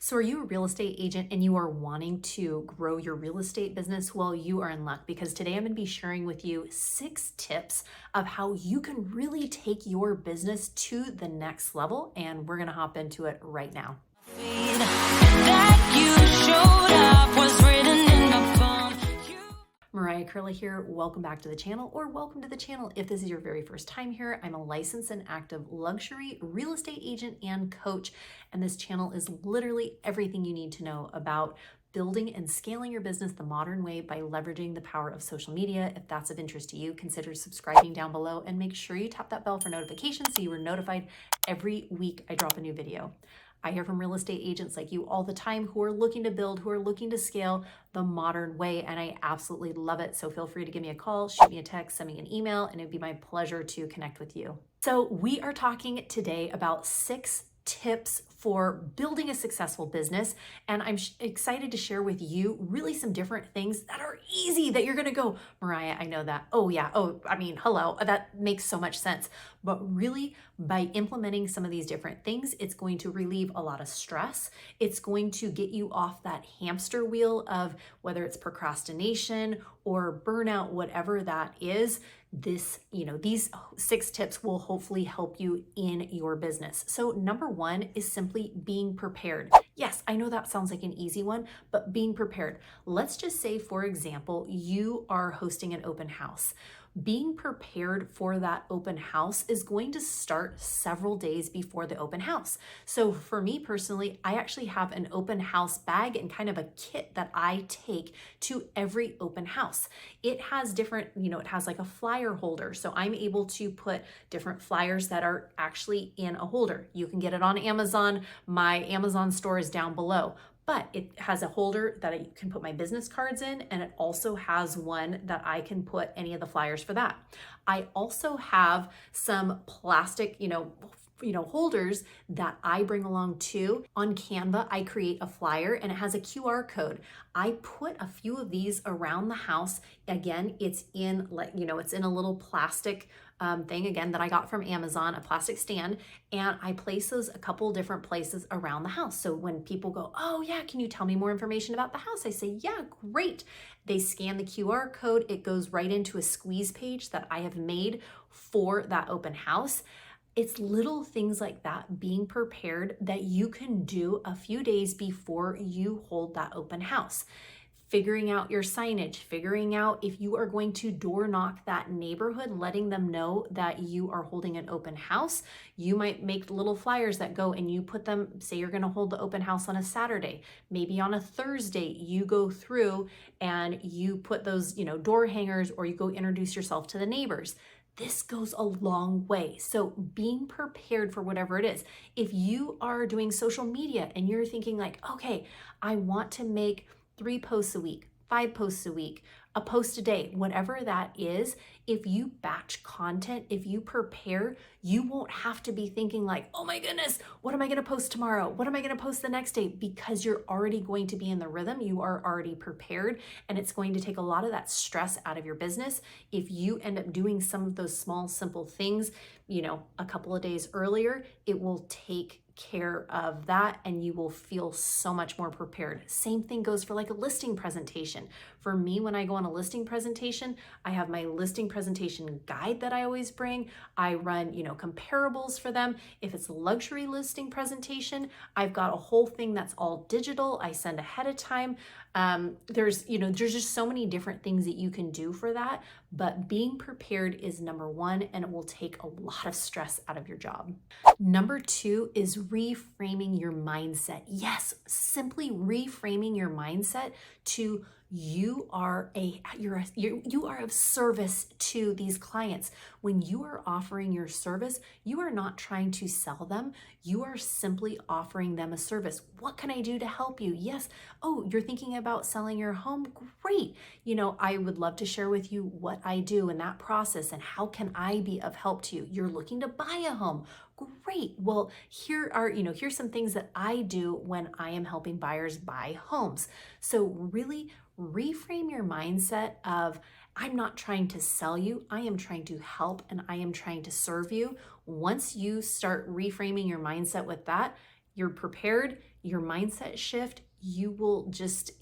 So are you a real estate agent and you are wanting to grow your real estate business? Well, you are in luck because today I'm going to be sharing with you 6 tips of how you can really take your business to the next level. And we're going to hop into it right now. Mariah K here. Welcome back to the channel, or welcome to the channel if this is your very first time here. I'm a licensed and active luxury real estate agent and coach, and this channel is literally everything you need to know about building and scaling your business the modern way by leveraging the power of social media. If that's of interest to you, consider subscribing down below and make sure you tap that bell for notifications so you are notified every week I drop a new video. I hear from real estate agents like you all the time who are looking to build, who are looking to scale the modern way, and I absolutely love it. So feel free to give me a call, shoot me a text, send me an email, and it'd be my pleasure to connect with you. So we are talking today about 6 tips for building a successful business, and I'm excited to share with you really some different things that are easy that you're gonna go, Mariah, I know that. Oh yeah, hello, that makes so much sense. But really, by implementing some of these different things, it's going to relieve a lot of stress. It's going to get you off that hamster wheel of whether it's procrastination or burnout, whatever that is. These 6 tips will hopefully help you in your business. So number 1 is simply being prepared. Yes, I know that sounds like an easy one, but being prepared. Let's just say, for example, you are hosting an open house. Being prepared for that open house is going to start several days before the open house. So for me personally, I actually have an open house bag and kind of a kit that I take to every open house. It has different, it has like a flyer holder. So I'm able to put different flyers that are actually in a holder. You can get it on Amazon. My Amazon store is down below. But it has a holder that I can put my business cards in, and it also has one that I can put any of the flyers for that. I also have some plastic, holders that I bring along too. On Canva, I create a flyer and it has a QR code. I put a few of these around the house. Again, it's in it's in a little plastic thing again that I got from Amazon, a plastic stand, and I place those a couple different places around the house. So when people go, oh yeah, can you tell me more information about the house? I say, yeah, great. They scan the QR code. It goes right into a squeeze page that I have made for that open house. It's little things like that, being prepared, that you can do a few days before you hold that open house. Figuring out your signage, figuring out if you are going to door knock that neighborhood, letting them know that you are holding an open house. You might make little flyers that go and you put them, say you're going to hold the open house on a Saturday. Maybe on a Thursday, you go through and you put those, door hangers, or you go introduce yourself to the neighbors. This goes a long way. So being prepared for whatever it is. If you are doing social media and you're thinking like, okay, I want to make 3 posts a week, 5 posts a week, a post a day, whatever that is, if you batch content, if you prepare, you won't have to be thinking like, oh my goodness, what am I going to post tomorrow? What am I going to post the next day? Because you're already going to be in the rhythm. You are already prepared, and it's going to take a lot of that stress out of your business. If you end up doing some of those small, simple things, a couple of days earlier, it will take care of that and you will feel so much more prepared. Same thing goes for like a listing presentation. For me, when I go on a listing presentation, I have my listing presentation guide that I always bring. I run, comparables for them. If it's a luxury listing presentation, I've got a whole thing that's all digital. I send ahead of time. There's just so many different things that you can do for that, but being prepared is number 1, and it will take a lot of stress out of your job. Number 2 is reframing your mindset. Yes, simply reframing your mindset to you are of service to these clients. When you are offering your service, you are not trying to sell them. You are simply offering them a service. What can I do to help you? Yes. Oh, you're thinking about selling your home? Great. I would love to share with you what I do in that process and how can I be of help to you. You're looking to buy a home. Great. Well, here's some things that I do when I am helping buyers buy homes. So really reframe your mindset of, I'm not trying to sell you, I am trying to help and I am trying to serve you. Once you start reframing your mindset with that, you're prepared, your mindset shift, you will just,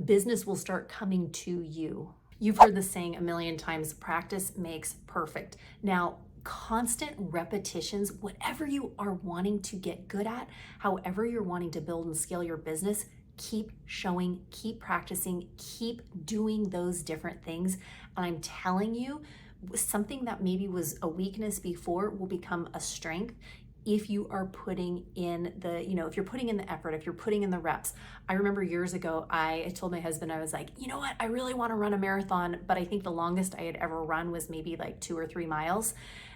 business will start coming to you. You've heard the saying a million times, practice makes perfect. Now, constant repetitions, whatever you are wanting to get good at, however you're wanting to build and scale your business, keep showing, keep practicing, keep doing those different things. And I'm telling you, something that maybe was a weakness before will become a strength if you are putting in the, if you're putting in the effort, if you're putting in the reps. I remember years ago, I told my husband, I was like, you know what, I really want to run a marathon, but I think the longest I had ever run was maybe like 2 or 3 miles.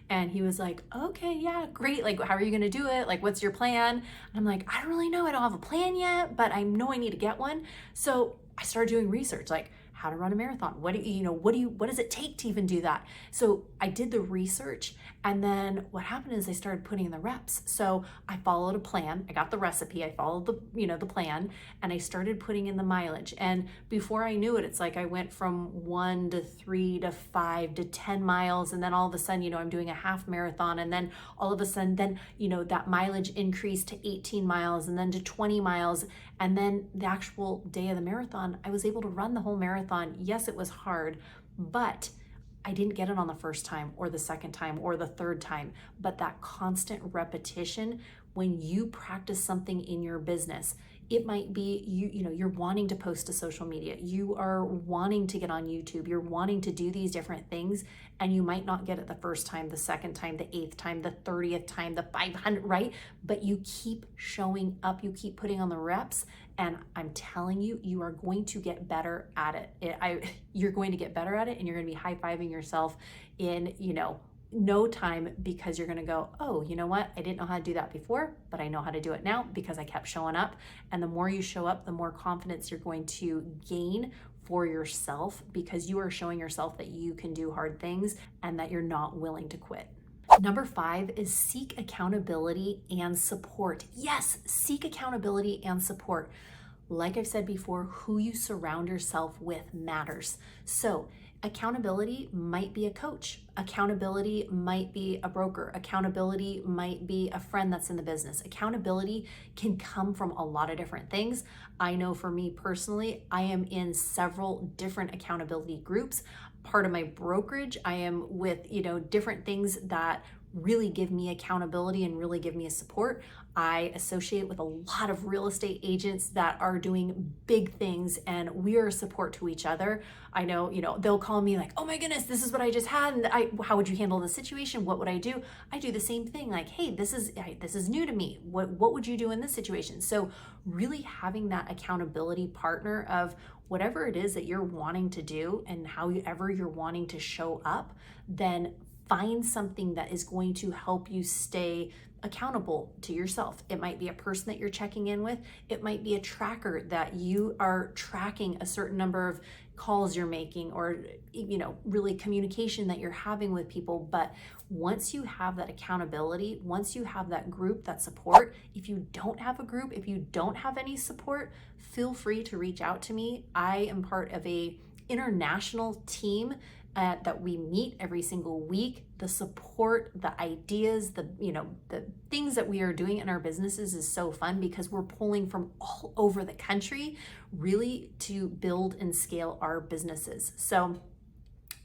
And he was like, okay, yeah, great. Like, how are you going to do it? Like, what's your plan? And I'm like, I don't really know. I don't have a plan yet, but I know I need to get one. So I started doing research, like how to run a marathon. What does it take to even do that? So I did the research, and then what happened is I started putting in the reps. So I followed a plan. I got the recipe. I followed the plan, and I started putting in the mileage. And before I knew it, it's like I went from 1 to 3 to 5 to 10 miles. And then all of a sudden, I'm doing a half marathon. And then all of a sudden, that mileage increased to 18 miles and then to 20 miles. And then the actual day of the marathon, I was able to run the whole marathon. Yes, it was hard, but I didn't get it on the first time or the second time or the third time. But that constant repetition, when you practice something in your business, it might be you're wanting to post to social media, you are wanting to get on YouTube, you're wanting to do these different things, and you might not get it the first time, the second time, the 8th time, the 30th time, the 500, right? But you keep showing up, you keep putting on the reps, and I'm telling you, you are going to get better at it. You're going to get better at it, and you're going to be high-fiving yourself in, no time, because you're going to go, oh, you know what? I didn't know how to do that before, but I know how to do it now because I kept showing up. And the more you show up, the more confidence you're going to gain for yourself, because you are showing yourself that you can do hard things and that you're not willing to quit. Number 5 is seek accountability and support. Yes, seek accountability and support. Like I've said before, who you surround yourself with matters. So accountability might be a coach. Accountability might be a broker. Accountability might be a friend that's in the business. Accountability can come from a lot of different things. I know for me personally, I am in several different accountability groups. Part of my brokerage, I am with, different things that really give me accountability and really give me a support. I associate with a lot of real estate agents that are doing big things, and we are a support to each other. I know, they'll call me like, oh my goodness, this is what I just had, and how would you handle the situation? What would I do? I do the same thing, like, hey, this is new to me. What would you do in this situation? So really having that accountability partner of whatever it is that you're wanting to do and however you're wanting to show up, then find something that is going to help you stay accountable to yourself. It might be a person that you're checking in with. It might be a tracker that you are tracking a certain number of calls you're making, or really communication that you're having with people. But once you have that accountability, once you have that group, that support, if you don't have a group, if you don't have any support, feel free to reach out to me. I am part of a international team that we meet every single week. The support, the ideas, the things that we are doing in our businesses is so fun, because we're pulling from all over the country really to build and scale our businesses. So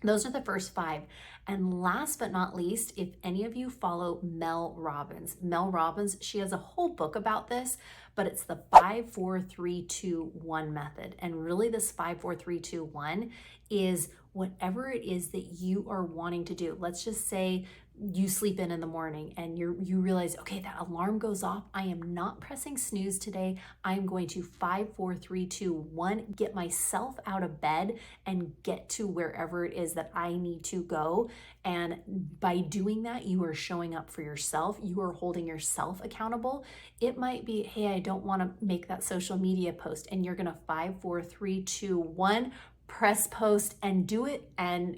those are the first 5. And last but not least, if any of you follow Mel Robbins, she has a whole book about this, but it's the 5-4-3-2-1 method. And really this 5-4-3-2-1 is whatever it is that you are wanting to do. Let's just say you sleep in the morning and you realize, okay, that alarm goes off. I am not pressing snooze today. I'm going to 5-4-3-2-1, get myself out of bed and get to wherever it is that I need to go. And by doing that, you are showing up for yourself. You are holding yourself accountable. It might be, hey, I don't want to make that social media post, and you're going to 5-4-3-2-1, press post and do it, and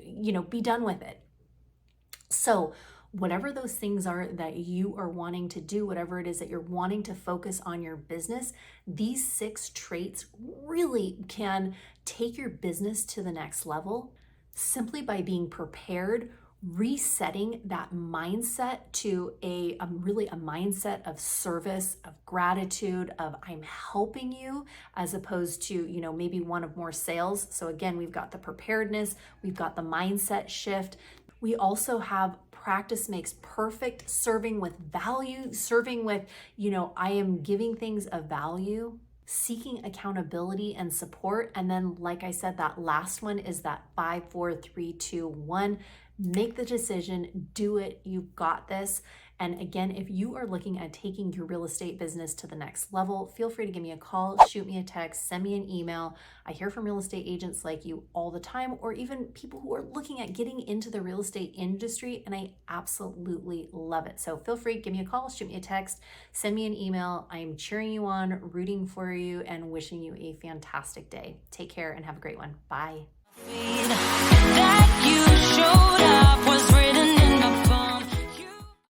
be done with it. So whatever those things are that you are wanting to do, whatever it is that you're wanting to focus on your business, these 6 traits really can take your business to the next level simply by being prepared, resetting that mindset to really a mindset of service, of gratitude, of I'm helping you, as opposed to, maybe one of more sales. So again, we've got the preparedness, we've got the mindset shift. We also have practice makes perfect, serving with value, serving with, I am giving things of value, seeking accountability and support. And then, like I said, that last one is that 5, 4, 3, 2, 1. Make the decision, do it, you've got this. And again, if you are looking at taking your real estate business to the next level, feel free to give me a call, shoot me a text, send me an email. I hear from real estate agents like you all the time, or even people who are looking at getting into the real estate industry, and I absolutely love it. So feel free, give me a call, shoot me a text, send me an email. I'm cheering you on, rooting for you, and wishing you a fantastic day. Take care and have a great one. Bye. That you show